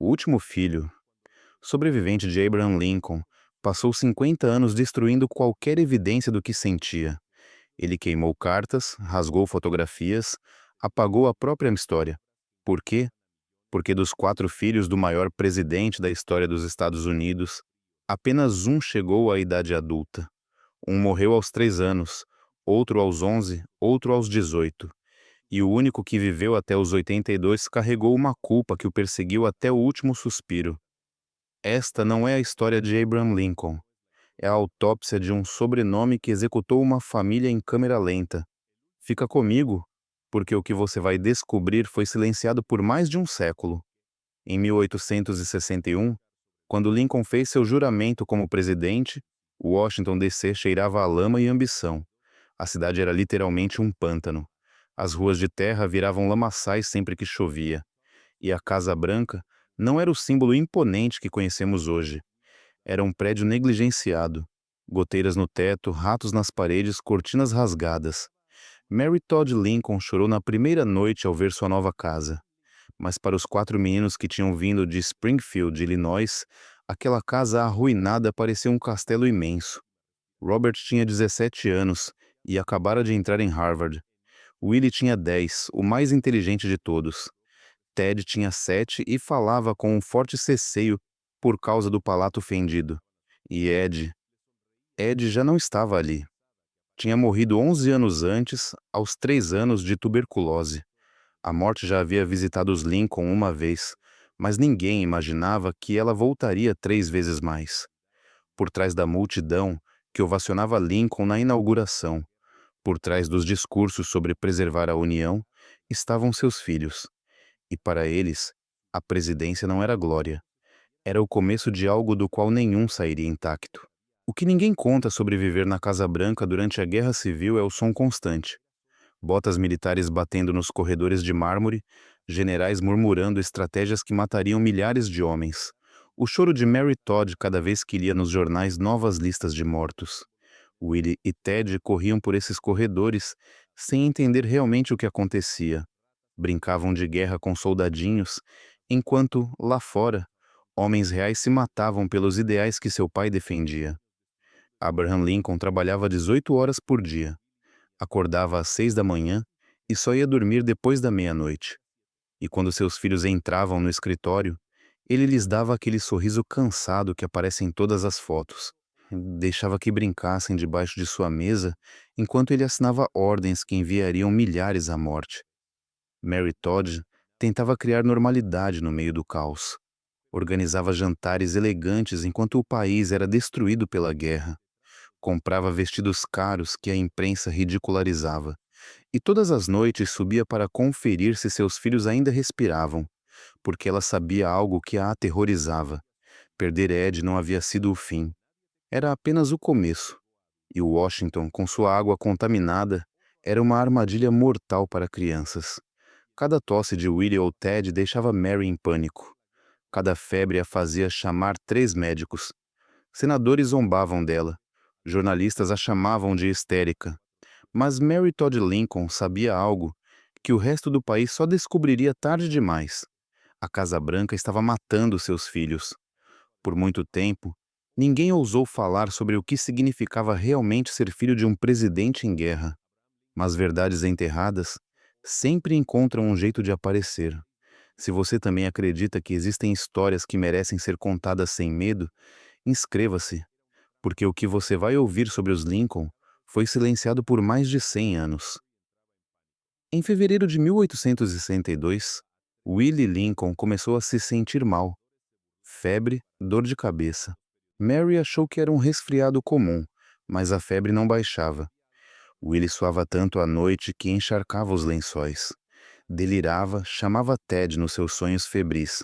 o último filho, sobrevivente de Abraham Lincoln, passou 50 anos destruindo qualquer evidência do que sentia. Ele queimou cartas, rasgou fotografias, apagou a própria história. Por quê? Porque dos 4 filhos do maior presidente da história dos Estados Unidos, apenas um chegou à idade adulta. Um morreu aos 3 anos, outro aos 11, outro aos 18. E o único que viveu até os 82 carregou uma culpa que o perseguiu até o último suspiro. Esta não é a história de Abraham Lincoln. É a autópsia de um sobrenome que executou uma família em câmera lenta. Fica comigo, porque o que você vai descobrir foi silenciado por mais de um século. Em 1861, quando Lincoln fez seu juramento como presidente, Washington DC cheirava a lama e ambição. A cidade era literalmente um pântano. As ruas de terra viravam lamaçais sempre que chovia. E a Casa Branca não era o símbolo imponente que conhecemos hoje. Era um prédio negligenciado. Goteiras no teto, ratos nas paredes, cortinas rasgadas. Mary Todd Lincoln chorou na primeira noite ao ver sua nova casa. Mas para os 4 meninos que tinham vindo de Springfield, Illinois, aquela casa arruinada parecia um castelo imenso. Robert tinha 17 anos e acabara de entrar em Harvard. Willie tinha 10, o mais inteligente de todos. Ted tinha 7 e falava com um forte ceceio por causa do palato fendido. E Ed já não estava ali. Tinha morrido 11 anos antes, aos 3 anos de tuberculose. A morte já havia visitado os Lincoln uma vez, mas ninguém imaginava que ela voltaria 3 vezes mais. Por trás da multidão que ovacionava Lincoln na inauguração, por trás dos discursos sobre preservar a União, estavam seus filhos. E para eles, a presidência não era glória. Era o começo de algo do qual nenhum sairia intacto. O que ninguém conta sobre viver na Casa Branca durante a Guerra Civil é o som constante. Botas militares batendo nos corredores de mármore, generais murmurando estratégias que matariam milhares de homens. O choro de Mary Todd cada vez que lia nos jornais novas listas de mortos. Willie e Ted corriam por esses corredores sem entender realmente o que acontecia. Brincavam de guerra com soldadinhos, enquanto, lá fora, homens reais se matavam pelos ideais que seu pai defendia. Abraham Lincoln trabalhava 18 horas por dia. Acordava às 6 da manhã e só ia dormir depois da meia-noite. E quando seus filhos entravam no escritório, ele lhes dava aquele sorriso cansado que aparece em todas as fotos. Deixava que brincassem debaixo de sua mesa enquanto ele assinava ordens que enviariam milhares à morte. Mary Todd tentava criar normalidade no meio do caos. Organizava jantares elegantes enquanto o país era destruído pela guerra. Comprava vestidos caros que a imprensa ridicularizava. E todas as noites subia para conferir se seus filhos ainda respiravam, porque ela sabia algo que a aterrorizava. Perder Ed não havia sido o fim. Era apenas o começo. E Washington, com sua água contaminada, era uma armadilha mortal para crianças. Cada tosse de Willie ou Ted deixava Mary em pânico. Cada febre a fazia chamar 3 médicos. Senadores zombavam dela. Jornalistas a chamavam de histérica. Mas Mary Todd Lincoln sabia algo que o resto do país só descobriria tarde demais. A Casa Branca estava matando seus filhos. Por muito tempo, ninguém ousou falar sobre o que significava realmente ser filho de um presidente em guerra. Mas verdades enterradas sempre encontram um jeito de aparecer. Se você também acredita que existem histórias que merecem ser contadas sem medo, inscreva-se, porque o que você vai ouvir sobre os Lincoln foi silenciado por mais de 100 anos. Em fevereiro de 1862, Willie Lincoln começou a se sentir mal. Febre, dor de cabeça. Mary achou que era um resfriado comum, mas a febre não baixava. Willie suava tanto à noite que encharcava os lençóis. Delirava, chamava Ted nos seus sonhos febris.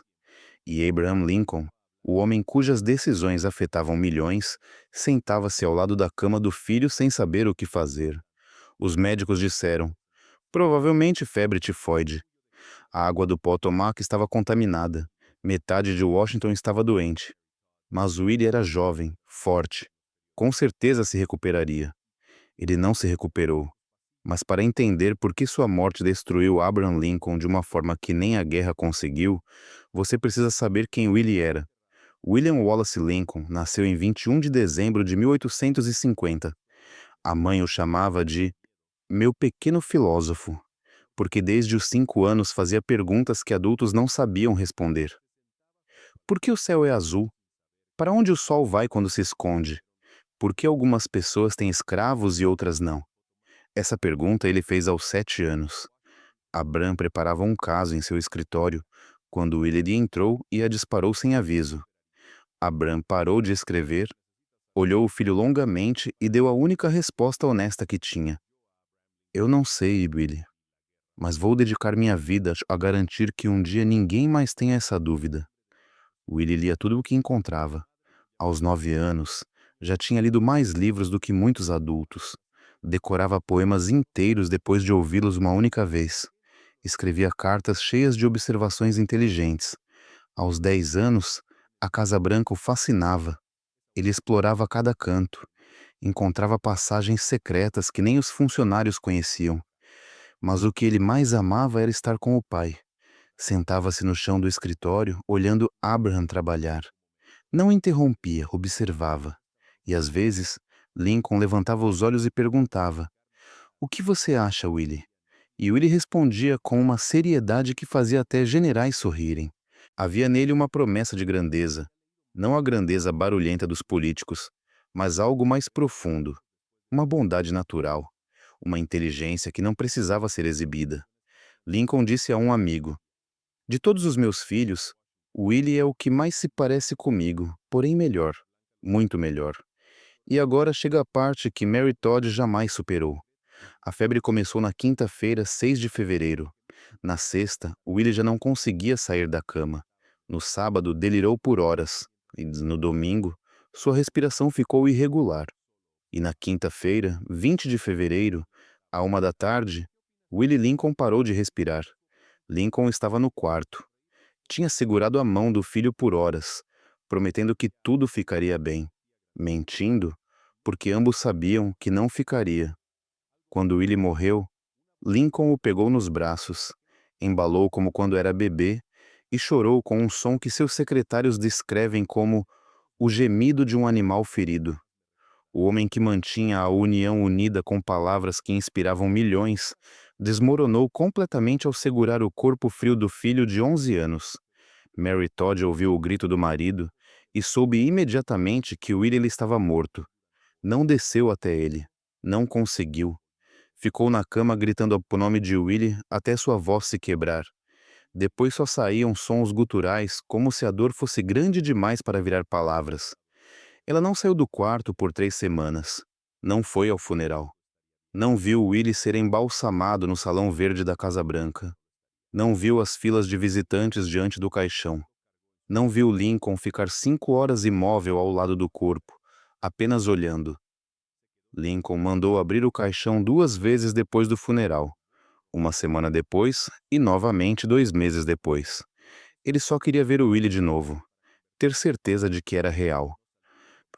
E Abraham Lincoln, o homem cujas decisões afetavam milhões, sentava-se ao lado da cama do filho sem saber o que fazer. Os médicos disseram: provavelmente febre tifoide. A água do Potomac estava contaminada. Metade de Washington estava doente. Mas Willie era jovem, forte. Com certeza se recuperaria. Ele não se recuperou. Mas para entender por que sua morte destruiu Abraham Lincoln de uma forma que nem a guerra conseguiu, você precisa saber quem Willie era. William Wallace Lincoln nasceu em 21 de dezembro de 1850. A mãe o chamava de "meu pequeno filósofo", porque desde os 5 anos fazia perguntas que adultos não sabiam responder. Por que o céu é azul? Para onde o sol vai quando se esconde? Por que algumas pessoas têm escravos e outras não? Essa pergunta ele fez aos 7 anos. Abraham preparava um caso em seu escritório quando Willard entrou e a disparou sem aviso. Abraham parou de escrever, olhou o filho longamente e deu a única resposta honesta que tinha. Eu não sei, Willie, mas vou dedicar minha vida a garantir que um dia ninguém mais tenha essa dúvida. Willie lia tudo o que encontrava. Aos 9 anos, já tinha lido mais livros do que muitos adultos. Decorava poemas inteiros depois de ouvi-los uma única vez. Escrevia cartas cheias de observações inteligentes. Aos 10 anos, a Casa Branca o fascinava. Ele explorava cada canto. Encontrava passagens secretas que nem os funcionários conheciam. Mas o que ele mais amava era estar com o pai. Sentava-se no chão do escritório, olhando Abraham trabalhar. Não interrompia, observava. E às vezes, Lincoln levantava os olhos e perguntava: "O que você acha, Willie?" E Willie respondia com uma seriedade que fazia até generais sorrirem. Havia nele uma promessa de grandeza, não a grandeza barulhenta dos políticos, mas algo mais profundo, uma bondade natural, uma inteligência que não precisava ser exibida. Lincoln disse a um amigo: "De todos os meus filhos, Willie é o que mais se parece comigo, porém melhor, muito melhor." E agora chega a parte que Mary Todd jamais superou. A febre começou na quinta-feira, 6 de fevereiro. Na sexta, Willie já não conseguia sair da cama. No sábado, delirou por horas. E no domingo, sua respiração ficou irregular. E na quinta-feira, 20 de fevereiro, à 1 da tarde, Willie Lincoln parou de respirar. Lincoln estava no quarto. Tinha segurado a mão do filho por horas, prometendo que tudo ficaria bem. Mentindo, porque ambos sabiam que não ficaria. Quando Willie morreu, Lincoln o pegou nos braços, embalou como quando era bebê e chorou com um som que seus secretários descrevem como o gemido de um animal ferido. O homem que mantinha a União unida com palavras que inspiravam milhões, desmoronou completamente ao segurar o corpo frio do filho de 11 anos. Mary Todd ouviu o grito do marido e soube imediatamente que Willie estava morto. Não desceu até ele. Não conseguiu. Ficou na cama gritando o nome de Willie até sua voz se quebrar. Depois só saíam sons guturais, como se a dor fosse grande demais para virar palavras. Ela não saiu do quarto por 3 semanas. Não foi ao funeral. Não viu Willie ser embalsamado no salão verde da Casa Branca. Não viu as filas de visitantes diante do caixão. Não viu Lincoln ficar 5 horas imóvel ao lado do corpo, apenas olhando. Lincoln mandou abrir o caixão 2 vezes depois do funeral. Uma semana depois e novamente 2 meses depois. Ele só queria ver o Willie de novo. Ter certeza de que era real.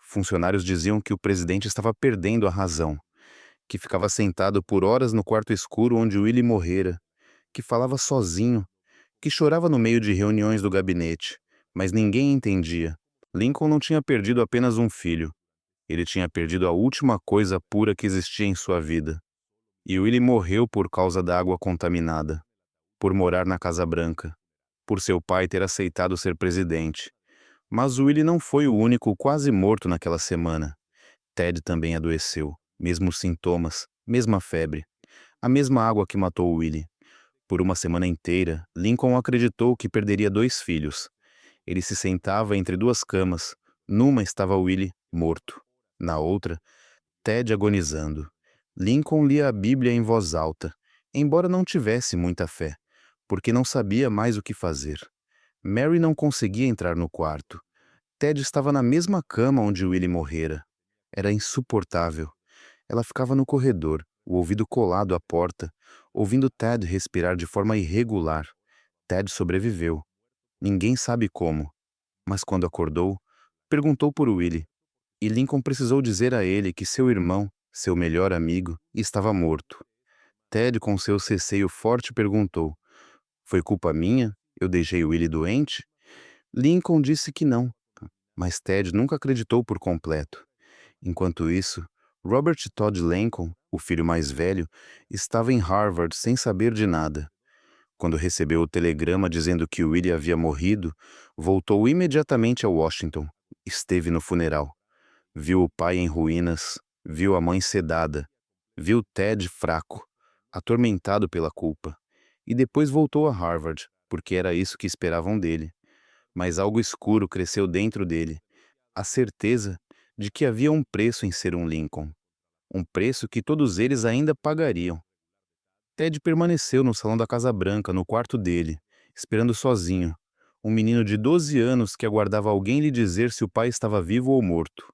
Funcionários diziam que o presidente estava perdendo a razão, que ficava sentado por horas no quarto escuro onde Willie morrera, que falava sozinho, que chorava no meio de reuniões do gabinete, mas ninguém entendia. Lincoln não tinha perdido apenas um filho. Ele tinha perdido a última coisa pura que existia em sua vida. E Willie morreu por causa da água contaminada, por morar na Casa Branca, por seu pai ter aceitado ser presidente. Mas Willie não foi o único quase morto naquela semana. Ted também adoeceu, mesmos sintomas, mesma febre, a mesma água que matou Willie. Por uma semana inteira, Lincoln acreditou que perderia 2 filhos. Ele se sentava entre 2 camas. Numa estava Willie, morto. Na outra, Ted agonizando. Lincoln lia a Bíblia em voz alta, embora não tivesse muita fé, porque não sabia mais o que fazer. Mary não conseguia entrar no quarto. Ted estava na mesma cama onde Willie morrera. Era insuportável. Ela ficava no corredor, o ouvido colado à porta, ouvindo Ted respirar de forma irregular. Ted sobreviveu. Ninguém sabe como, mas quando acordou, perguntou por Willie, e Lincoln precisou dizer a ele que seu irmão, seu melhor amigo, estava morto. Ted, com seu ceceio forte, perguntou: Foi culpa minha? Eu deixei Willie doente? Lincoln disse que não, mas Ted nunca acreditou por completo. Enquanto isso, Robert Todd Lincoln, o filho mais velho, estava em Harvard sem saber de nada. Quando recebeu o telegrama dizendo que Willie havia morrido, voltou imediatamente a Washington. Esteve no funeral. Viu o pai em ruínas, viu a mãe sedada, viu Ted fraco, atormentado pela culpa. E depois voltou a Harvard, porque era isso que esperavam dele. Mas algo escuro cresceu dentro dele, a certeza de que havia um preço em ser um Lincoln. Um preço que todos eles ainda pagariam. Ted permaneceu no salão da Casa Branca, no quarto dele, esperando sozinho. Um menino de 12 anos que aguardava alguém lhe dizer se o pai estava vivo ou morto.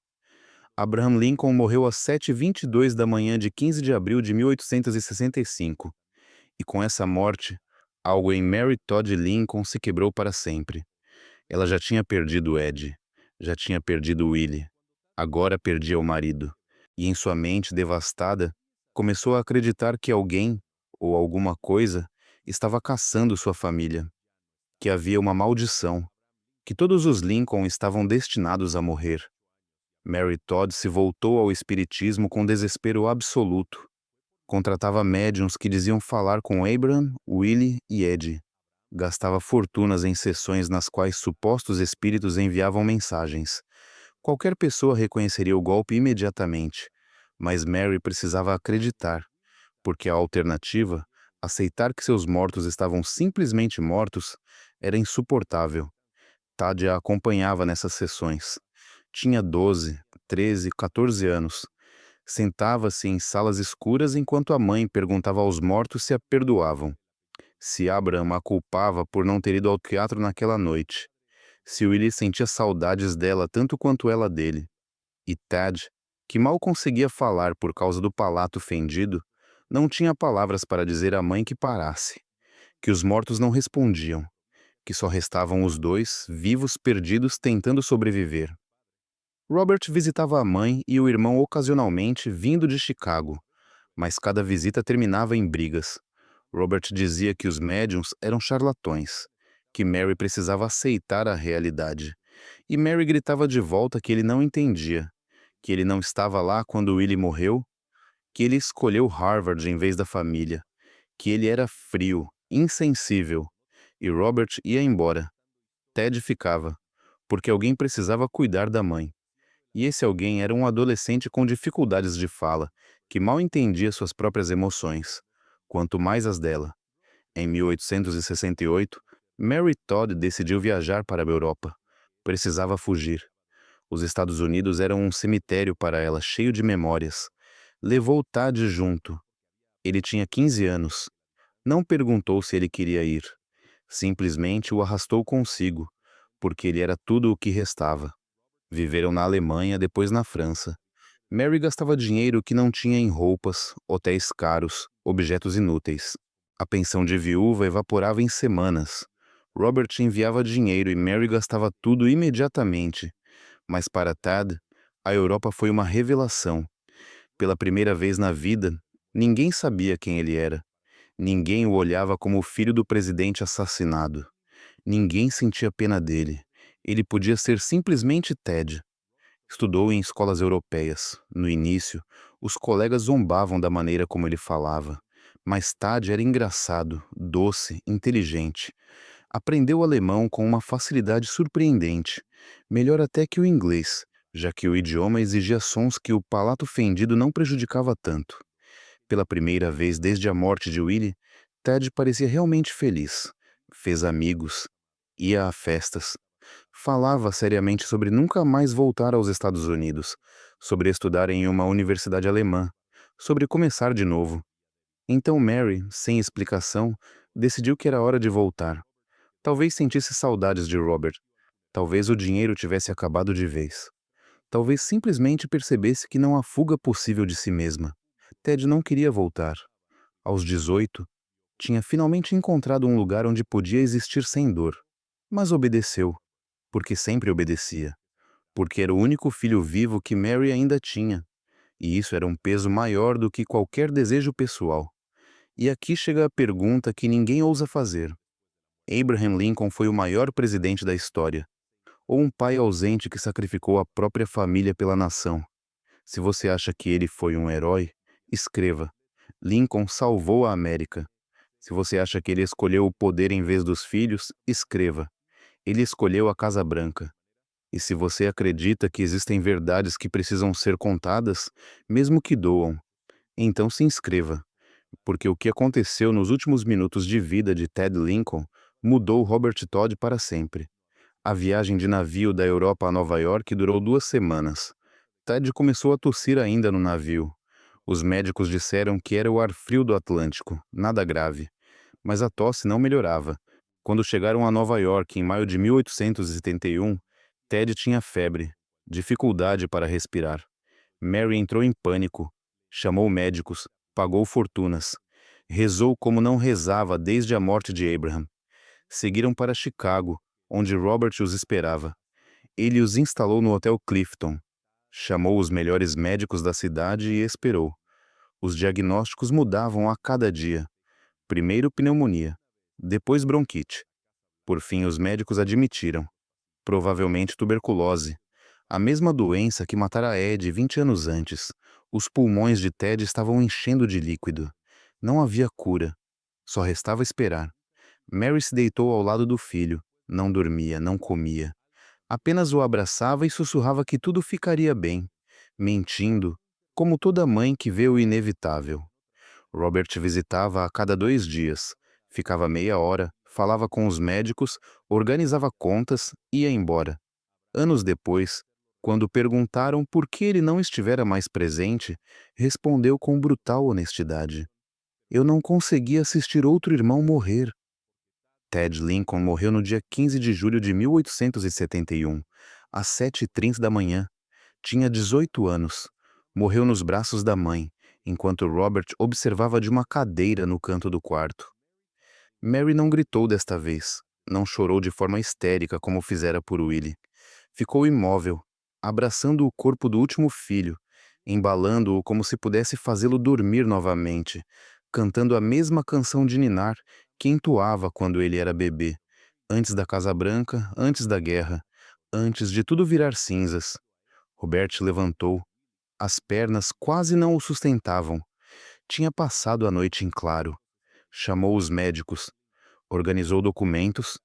Abraham Lincoln morreu às 7h22 da manhã de 15 de abril de 1865. E com essa morte, algo em Mary Todd Lincoln se quebrou para sempre. Ela já tinha perdido Ed, já tinha perdido Willie. Agora perdia o marido. E em sua mente devastada, começou a acreditar que alguém, ou alguma coisa, estava caçando sua família. Que havia uma maldição. Que todos os Lincoln estavam destinados a morrer. Mary Todd se voltou ao espiritismo com desespero absoluto. Contratava médiuns que diziam falar com Abraham, Willie e Ed. Gastava fortunas em sessões nas quais supostos espíritos enviavam mensagens. Qualquer pessoa reconheceria o golpe imediatamente, mas Mary precisava acreditar, porque a alternativa, aceitar que seus mortos estavam simplesmente mortos, era insuportável. Tad a acompanhava nessas sessões. Tinha 12, 13, 14 anos. Sentava-se em salas escuras enquanto a mãe perguntava aos mortos se a perdoavam. Se Abraham a culpava por não ter ido ao teatro naquela noite. Se Willie sentia saudades dela tanto quanto ela dele. E Tad, que mal conseguia falar por causa do palato fendido, não tinha palavras para dizer à mãe que parasse. Que os mortos não respondiam. Que só restavam os dois, vivos perdidos, tentando sobreviver. Robert visitava a mãe e o irmão ocasionalmente vindo de Chicago, mas cada visita terminava em brigas. Robert dizia que os médiums eram charlatões, que Mary precisava aceitar a realidade. E Mary gritava de volta que ele não entendia, que ele não estava lá quando Willie morreu, que ele escolheu Harvard em vez da família, que ele era frio, insensível. E Robert ia embora. Ted ficava, porque alguém precisava cuidar da mãe. E esse alguém era um adolescente com dificuldades de fala, que mal entendia suas próprias emoções, quanto mais as dela. Em 1868, Mary Todd decidiu viajar para a Europa. Precisava fugir. Os Estados Unidos eram um cemitério para ela, cheio de memórias. Levou Tad junto. Ele tinha 15 anos. Não perguntou se ele queria ir. Simplesmente o arrastou consigo, porque ele era tudo o que restava. Viveram na Alemanha, depois na França. Mary gastava dinheiro que não tinha em roupas, hotéis caros, objetos inúteis. A pensão de viúva evaporava em semanas. Robert enviava dinheiro e Mary gastava tudo imediatamente. Mas para Tad, a Europa foi uma revelação. Pela primeira vez na vida, ninguém sabia quem ele era. Ninguém o olhava como o filho do presidente assassinado. Ninguém sentia pena dele. Ele podia ser simplesmente Ted. Estudou em escolas europeias. No início, os colegas zombavam da maneira como ele falava. Mais tarde era engraçado, doce, inteligente. Aprendeu alemão com uma facilidade surpreendente, melhor até que o inglês, já que o idioma exigia sons que o palato fendido não prejudicava tanto. Pela primeira vez desde a morte de Willie, Ted parecia realmente feliz. Fez amigos, ia a festas. Falava seriamente sobre nunca mais voltar aos Estados Unidos, sobre estudar em uma universidade alemã, sobre começar de novo. Então Mary, sem explicação, decidiu que era hora de voltar. Talvez sentisse saudades de Robert. Talvez o dinheiro tivesse acabado de vez. Talvez simplesmente percebesse que não há fuga possível de si mesma. Ted não queria voltar. Aos 18, tinha finalmente encontrado um lugar onde podia existir sem dor. Mas obedeceu, porque sempre obedecia. Porque era o único filho vivo que Mary ainda tinha. E isso era um peso maior do que qualquer desejo pessoal. E aqui chega a pergunta que ninguém ousa fazer. Abraham Lincoln foi o maior presidente da história, ou um pai ausente que sacrificou a própria família pela nação? Se você acha que ele foi um herói, escreva: Lincoln salvou a América. Se você acha que ele escolheu o poder em vez dos filhos, escreva: ele escolheu a Casa Branca. E se você acredita que existem verdades que precisam ser contadas, mesmo que doam, então se inscreva, porque o que aconteceu nos últimos minutos de vida de Ted Lincoln mudou Robert Todd para sempre. A viagem de navio da Europa a Nova York durou 2 semanas. Ted começou a tossir ainda no navio. Os médicos disseram que era o ar frio do Atlântico, nada grave. Mas a tosse não melhorava. Quando chegaram a Nova York em maio de 1871, Ted tinha febre, dificuldade para respirar. Mary entrou em pânico, chamou médicos, pagou fortunas. Rezou como não rezava desde a morte de Abraham. Seguiram para Chicago, onde Robert os esperava. Ele os instalou no Hotel Clifton. Chamou os melhores médicos da cidade e esperou. Os diagnósticos mudavam a cada dia. Primeiro pneumonia, depois bronquite. Por fim, os médicos admitiram. Provavelmente tuberculose. A mesma doença que matara Ed 20 anos antes. Os pulmões de Ted estavam enchendo de líquido. Não havia cura. Só restava esperar. Mary se deitou ao lado do filho. Não dormia, não comia. Apenas o abraçava e sussurrava que tudo ficaria bem, mentindo, como toda mãe que vê o inevitável. Robert visitava a cada 2 dias, ficava meia hora, falava com os médicos, organizava contas e ia embora. Anos depois, quando perguntaram por que ele não estivera mais presente, respondeu com brutal honestidade: Eu não consegui assistir outro irmão morrer. Ted Lincoln morreu no dia 15 de julho de 1871, às 7h30 da manhã. Tinha 18 anos. Morreu nos braços da mãe, enquanto Robert observava de uma cadeira no canto do quarto. Mary não gritou desta vez. Não chorou de forma histérica como fizera por Willie. Ficou imóvel, abraçando o corpo do último filho, embalando-o como se pudesse fazê-lo dormir novamente, cantando a mesma canção de ninar que entoava quando ele era bebê, antes da Casa Branca, antes da guerra, antes de tudo virar cinzas. Robert levantou. As pernas quase não o sustentavam. Tinha passado a noite em claro. Chamou os médicos, organizou documentos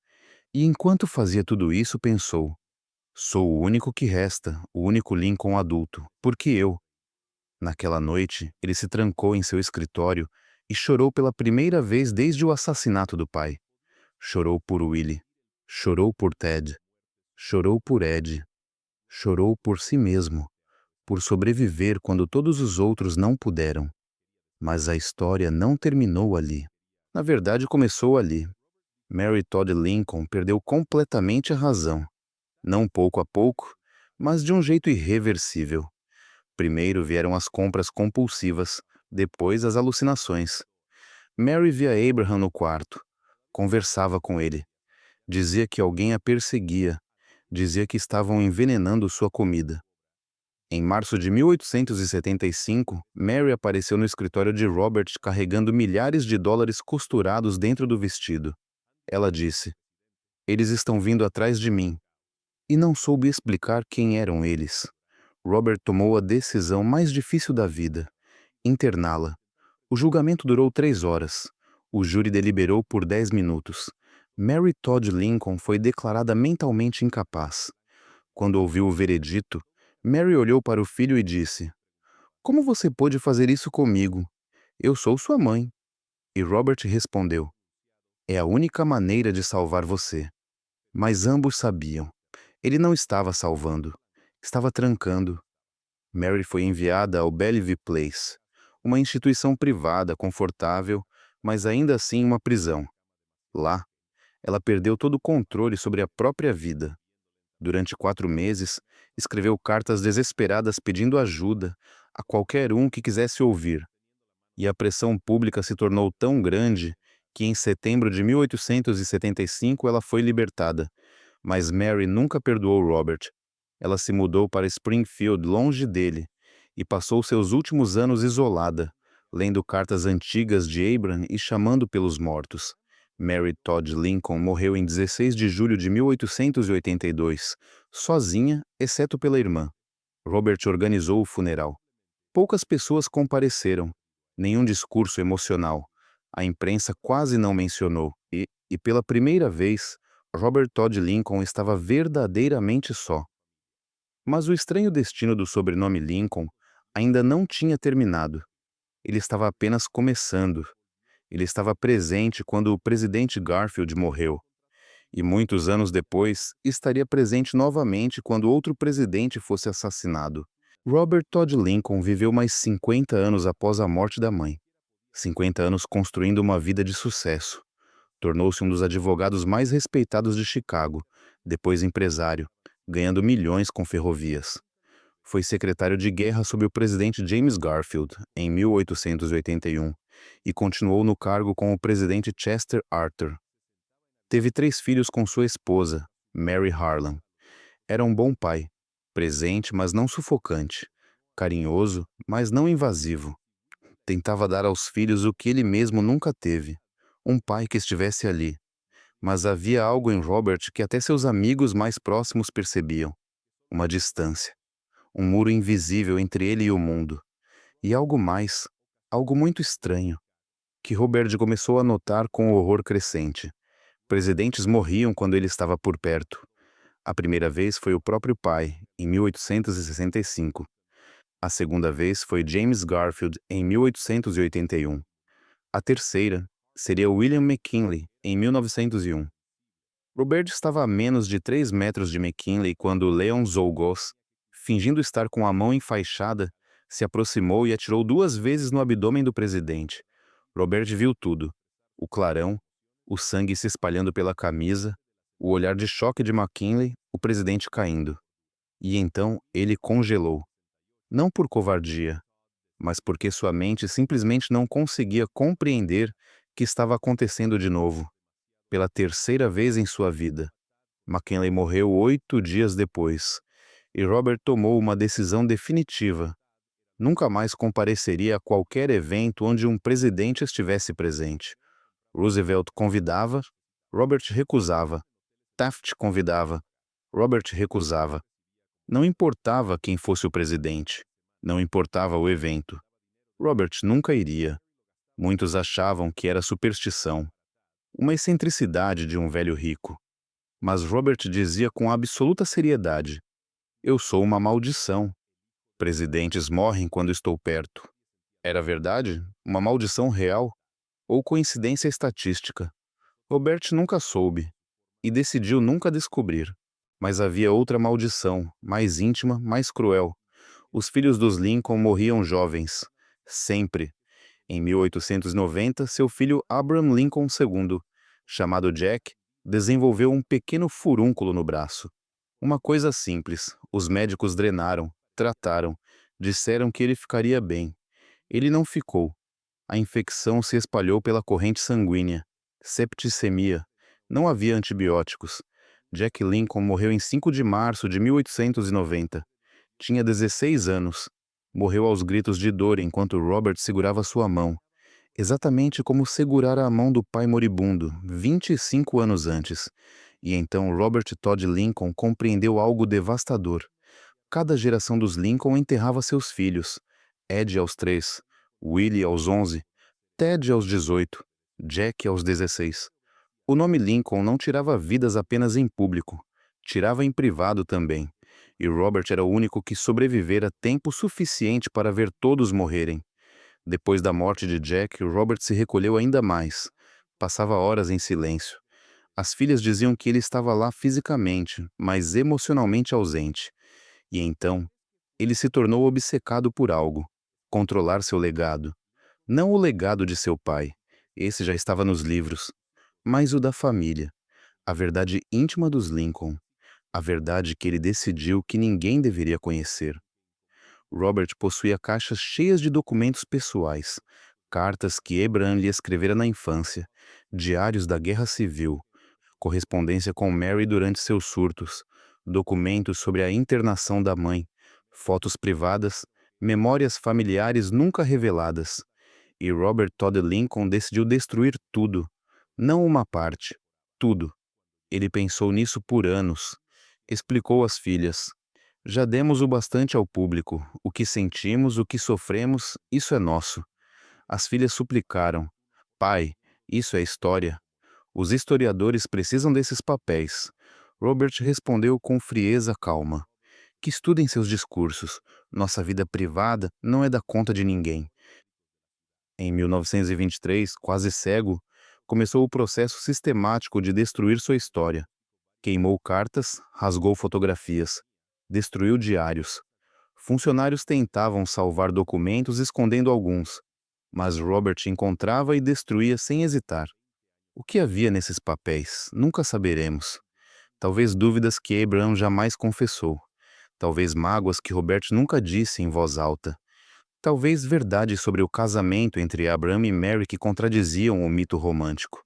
e, enquanto fazia tudo isso, pensou: sou o único que resta, o único Lincoln adulto, porque eu. Naquela noite, ele se trancou em seu escritório e chorou pela primeira vez desde o assassinato do pai. Chorou por Willie, chorou por Ted, chorou por Ed, chorou por si mesmo, por sobreviver quando todos os outros não puderam. Mas a história não terminou ali. Na verdade, começou ali. Mary Todd Lincoln perdeu completamente a razão. Não pouco a pouco, mas de um jeito irreversível. Primeiro vieram as compras compulsivas, depois as alucinações. Mary via Abraham no quarto. Conversava com ele. Dizia que alguém a perseguia. Dizia que estavam envenenando sua comida. Em março de 1875, Mary apareceu no escritório de Robert carregando milhares de dólares costurados dentro do vestido. Ela disse: Eles estão vindo atrás de mim. E não soube explicar quem eram eles. Robert tomou a decisão mais difícil da vida: interná-la. O julgamento durou 3 horas. O júri deliberou por 10 minutos. Mary Todd Lincoln foi declarada mentalmente incapaz. Quando ouviu o veredito, Mary olhou para o filho e disse: Como você pôde fazer isso comigo? Eu sou sua mãe. E Robert respondeu: É a única maneira de salvar você. Mas ambos sabiam. Ele não estava salvando. Estava trancando. Mary foi enviada ao Bellevue Place, uma instituição privada confortável, mas ainda assim uma prisão. Lá, ela perdeu todo o controle sobre a própria vida. Durante 4 meses, escreveu cartas desesperadas pedindo ajuda a qualquer um que quisesse ouvir. E a pressão pública se tornou tão grande que em setembro de 1875 ela foi libertada. Mas Mary nunca perdoou Robert. Ela se mudou para Springfield, longe dele, e passou seus últimos anos isolada, lendo cartas antigas de Abraham e chamando pelos mortos. Mary Todd Lincoln morreu em 16 de julho de 1882, sozinha, exceto pela irmã. Robert organizou o funeral. Poucas pessoas compareceram, nenhum discurso emocional. A imprensa quase não mencionou e pela primeira vez, Robert Todd Lincoln estava verdadeiramente só. Mas o estranho destino do sobrenome Lincoln ainda não tinha terminado. Ele estava apenas começando. Ele estava presente quando o presidente Garfield morreu. E muitos anos depois, estaria presente novamente quando outro presidente fosse assassinado. Robert Todd Lincoln viveu mais 50 anos após a morte da mãe. 50 anos construindo uma vida de sucesso. Tornou-se um dos advogados mais respeitados de Chicago, depois empresário, ganhando milhões com ferrovias. Foi secretário de guerra sob o presidente James Garfield, em 1881, e continuou no cargo com o presidente Chester Arthur. Teve 3 filhos com sua esposa, Mary Harlan. Era um bom pai, presente, mas não sufocante, carinhoso, mas não invasivo. Tentava dar aos filhos o que ele mesmo nunca teve, um pai que estivesse ali. Mas havia algo em Robert que até seus amigos mais próximos percebiam: uma distância, um muro invisível entre ele e o mundo. E algo mais, algo muito estranho, que Robert começou a notar com o horror crescente. Presidentes morriam quando ele estava por perto. A primeira vez foi o próprio pai, em 1865. A segunda vez foi James Garfield, em 1881. A terceira seria William McKinley, em 1901. Robert estava a menos de 3 metros de McKinley quando Leon Czolgosz, fingindo estar com a mão enfaixada, se aproximou e atirou 2 vezes no abdômen do presidente. Robert viu tudo: o clarão, o sangue se espalhando pela camisa, o olhar de choque de McKinley, o presidente caindo. E então ele congelou. Não por covardia, mas porque sua mente simplesmente não conseguia compreender que estava acontecendo de novo. Pela terceira vez em sua vida. McKinley morreu 8 dias depois, e Robert tomou uma decisão definitiva. Nunca mais compareceria a qualquer evento onde um presidente estivesse presente. Roosevelt convidava, Robert recusava. Taft convidava, Robert recusava. Não importava quem fosse o presidente, não importava o evento. Robert nunca iria. Muitos achavam que era superstição, uma excentricidade de um velho rico. Mas Robert dizia com absoluta seriedade: eu sou uma maldição. Presidentes morrem quando estou perto. Era verdade? Uma maldição real? Ou coincidência estatística? Robert nunca soube, e decidiu nunca descobrir. Mas havia outra maldição, mais íntima, mais cruel. Os filhos dos Lincoln morriam jovens. Sempre. Em 1890, seu filho Abraham Lincoln II, chamado Jack, desenvolveu um pequeno furúnculo no braço. Uma coisa simples: os médicos drenaram, trataram, disseram que ele ficaria bem. Ele não ficou. A infecção se espalhou pela corrente sanguínea. Septicemia. Não havia antibióticos. Jack Lincoln morreu em 5 de março de 1890. Tinha 16 anos. Morreu aos gritos de dor enquanto Robert segurava sua mão, exatamente como segurara a mão do pai moribundo, 25 anos antes. E então Robert Todd Lincoln compreendeu algo devastador. Cada geração dos Lincoln enterrava seus filhos. Ed aos 3, Willie aos 11, Ted aos 18, Jack aos 16. O nome Lincoln não tirava vidas apenas em público, tirava em privado também. E Robert era o único que sobrevivera tempo suficiente para ver todos morrerem. Depois da morte de Jack, Robert se recolheu ainda mais. Passava horas em silêncio. As filhas diziam que ele estava lá fisicamente, mas emocionalmente ausente. E então, ele se tornou obcecado por algo: controlar seu legado. Não o legado de seu pai, esse já estava nos livros, mas o da família, a verdade íntima dos Lincoln, a verdade que ele decidiu que ninguém deveria conhecer. Robert possuía caixas cheias de documentos pessoais, cartas que Abraham lhe escrevera na infância, diários da Guerra Civil, correspondência com Mary durante seus surtos, documentos sobre a internação da mãe, fotos privadas, memórias familiares nunca reveladas. E Robert Todd Lincoln decidiu destruir tudo, não uma parte, tudo. Ele pensou nisso por anos. Explicou às filhas: já demos o bastante ao público. O que sentimos, o que sofremos, isso é nosso. As filhas suplicaram: pai, isso é história. Os historiadores precisam desses papéis. Robert respondeu com frieza calma: que estudem seus discursos. Nossa vida privada não é da conta de ninguém. Em 1923, quase cego, começou o processo sistemático de destruir sua história. Queimou cartas, rasgou fotografias, destruiu diários. Funcionários tentavam salvar documentos escondendo alguns, mas Robert encontrava e destruía sem hesitar. O que havia nesses papéis? Nunca saberemos. Talvez dúvidas que Abraham jamais confessou. Talvez mágoas que Robert nunca disse em voz alta. Talvez verdades sobre o casamento entre Abraham e Mary que contradiziam o mito romântico.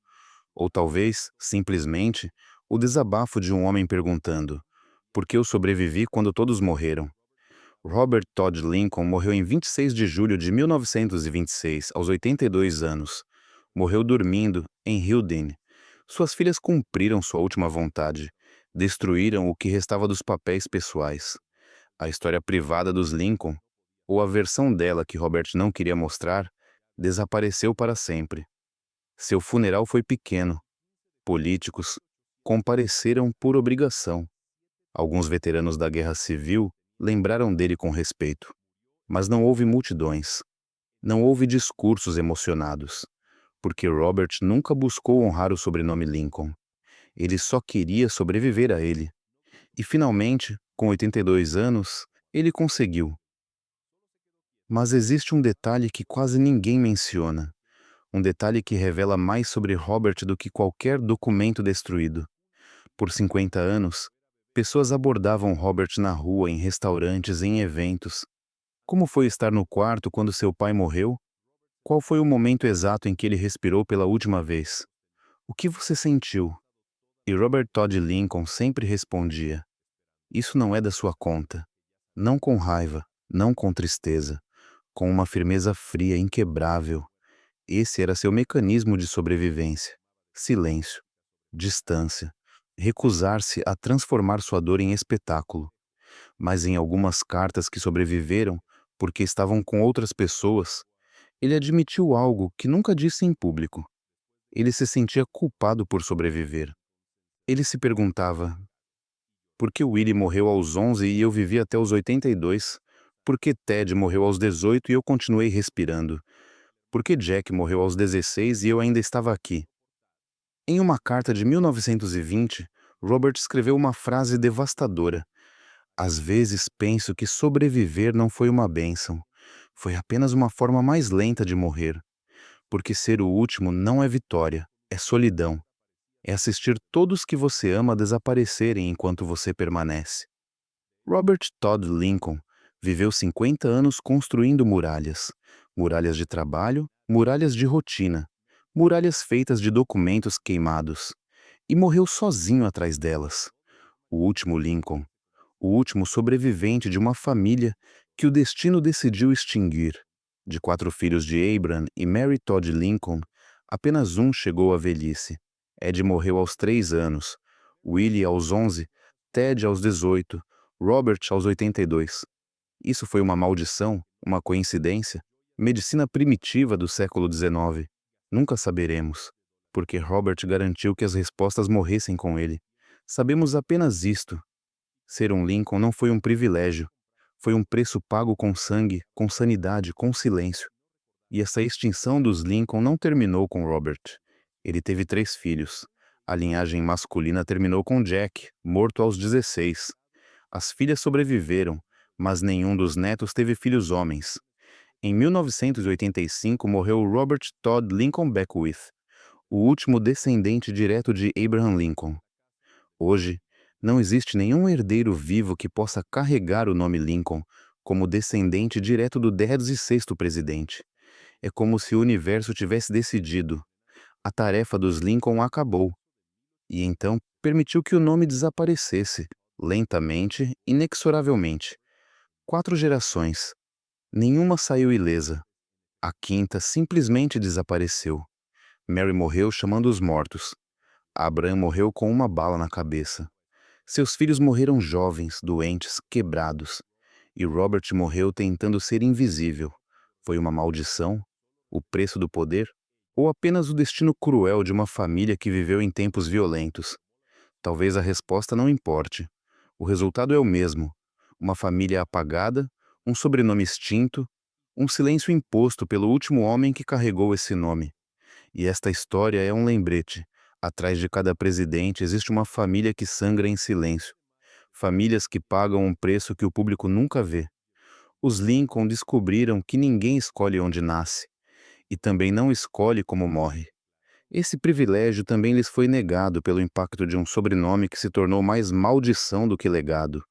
Ou talvez, simplesmente, o desabafo de um homem perguntando: por que eu sobrevivi quando todos morreram? Robert Todd Lincoln morreu em 26 de julho de 1926, aos 82 anos. Morreu dormindo, em Hildene. Suas filhas cumpriram sua última vontade. Destruíram o que restava dos papéis pessoais. A história privada dos Lincoln, ou a versão dela que Robert não queria mostrar, desapareceu para sempre. Seu funeral foi pequeno. Políticos compareceram por obrigação. Alguns veteranos da Guerra Civil lembraram dele com respeito. Mas não houve multidões. Não houve discursos emocionados. Porque Robert nunca buscou honrar o sobrenome Lincoln. Ele só queria sobreviver a ele. E finalmente, com 82 anos, ele conseguiu. Mas existe um detalhe que quase ninguém menciona. Um detalhe que revela mais sobre Robert do que qualquer documento destruído. Por 50 anos, pessoas abordavam Robert na rua, em restaurantes, em eventos. Como foi estar no quarto quando seu pai morreu? Qual foi o momento exato em que ele respirou pela última vez? O que você sentiu? E Robert Todd Lincoln sempre respondia: isso não é da sua conta. Não com raiva, não com tristeza, com uma firmeza fria, inquebrável. Esse era seu mecanismo de sobrevivência. Silêncio, distância, recusar-se a transformar sua dor em espetáculo. Mas em algumas cartas que sobreviveram, porque estavam com outras pessoas, ele admitiu algo que nunca disse em público. Ele se sentia culpado por sobreviver. Ele se perguntava: por que Willie morreu aos 11 e eu vivi até os 82? Por que Ted morreu aos 18 e eu continuei respirando? Por que Jack morreu aos 16 e eu ainda estava aqui? Em uma carta de 1920, Robert escreveu uma frase devastadora: às vezes penso que sobreviver não foi uma bênção. Foi apenas uma forma mais lenta de morrer. Porque ser o último não é vitória, é solidão. É assistir todos que você ama desaparecerem enquanto você permanece. Robert Todd Lincoln viveu 50 anos construindo muralhas. Muralhas de trabalho, muralhas de rotina, muralhas feitas de documentos queimados. E morreu sozinho atrás delas. O último Lincoln. O último sobrevivente de uma família que o destino decidiu extinguir. De 4 filhos de Abraham e Mary Todd Lincoln, apenas um chegou à velhice. Ed morreu aos 3 anos, Willie aos 11, Ted aos 18, Robert aos 82. Isso foi uma maldição? Uma coincidência? Medicina primitiva do século XIX? Nunca saberemos, porque Robert garantiu que as respostas morressem com ele. Sabemos apenas isto: ser um Lincoln não foi um privilégio. Foi um preço pago com sangue, com sanidade, com silêncio. E essa extinção dos Lincoln não terminou com Robert. Ele teve 3 filhos. A linhagem masculina terminou com Jack, morto aos 16. As filhas sobreviveram, mas nenhum dos netos teve filhos homens. Em 1985 morreu Robert Todd Lincoln Beckwith, o último descendente direto de Abraham Lincoln. Hoje, não existe nenhum herdeiro vivo que possa carregar o nome Lincoln como descendente direto do 16º presidente. É como se o universo tivesse decidido: a tarefa dos Lincoln acabou. E então permitiu que o nome desaparecesse, lentamente, inexoravelmente. 4 gerações. Nenhuma saiu ilesa. A quinta simplesmente desapareceu. Mary morreu chamando os mortos. Abraham morreu com uma bala na cabeça. Seus filhos morreram jovens, doentes, quebrados. E Robert morreu tentando ser invisível. Foi uma maldição? O preço do poder? Ou apenas o destino cruel de uma família que viveu em tempos violentos? Talvez a resposta não importe. O resultado é o mesmo: uma família apagada, um sobrenome extinto, um silêncio imposto pelo último homem que carregou esse nome. E esta história é um lembrete. Atrás de cada presidente existe uma família que sangra em silêncio. Famílias que pagam um preço que o público nunca vê. Os Lincoln descobriram que ninguém escolhe onde nasce, e também não escolhe como morre. Esse privilégio também lhes foi negado pelo impacto de um sobrenome que se tornou mais maldição do que legado.